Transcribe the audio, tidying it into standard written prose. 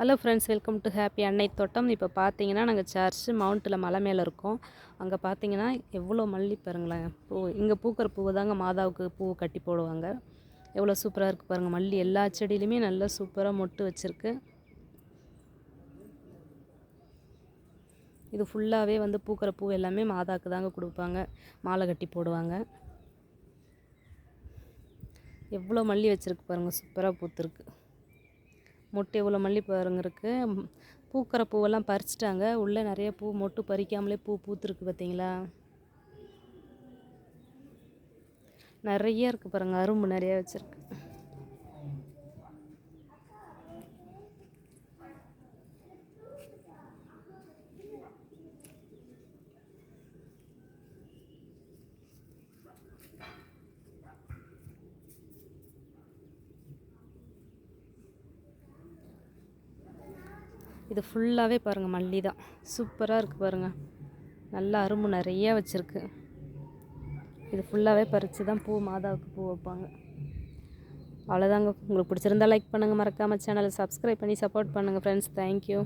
Hello friends, welcome to happy அன்னை தோட்டம். இப்போ பார்த்தீங்கன்னா நாங்கள் சர்ச் மவுண்ட்டில் மலை மேலே இருக்கோம். அங்கே பார்த்தீங்கன்னா எவ்வளோ மல்லி பாருங்களேன். இங்கே பூக்கிற பூவை தாங்க மாதாவுக்கு பூ கட்டி போடுவாங்க. எவ்வளோ சூப்பராக இருக்குது பாருங்கள். மல்லி எல்லா செடியிலையுமே நல்லா சூப்பராக மொட்டு வச்சுருக்கு. இது ஃபுல்லாகவே பூக்கிற பூ எல்லாமே மாதாவுக்கு தாங்க கொடுப்பாங்க, மாலை கட்டி போடுவாங்க. எவ்வளோ மல்லி வச்சுருக்கு பாருங்கள், சூப்பராக பூத்துருக்கு. மொட்டு எவ்வளோ மல்லி பாருங்க இருக்குது. பூக்கிற பூவெல்லாம் பறிச்சிட்டாங்க. உள்ளே நிறைய பூ மொட்டு பறிக்காமலே பூத்துருக்கு பார்த்தீங்களா. நிறைய இருக்குது பாருங்கள், அரும்பு நிறைய வச்சுருக்கு. இது ஃபுல்லாகவே பாருங்கள் மல்லி தான். சூப்பராக இருக்குது பாருங்கள். நல்லா அரும்பு நிறைய வச்சுருக்கு. இது ஃபுல்லாகவே பறித்து தான் மாதாவுக்கு பூ வைப்பாங்க. அவ்வளோதாங்க. உங்களுக்கு பிடிச்சிருந்தா லைக் பண்ணுங்கள், மறக்காமல் சேனலை சப்ஸ்கிரைப் பண்ணி சப்போர்ட் பண்ணுங்கள் ஃப்ரெண்ட்ஸ். தேங்க்யூ.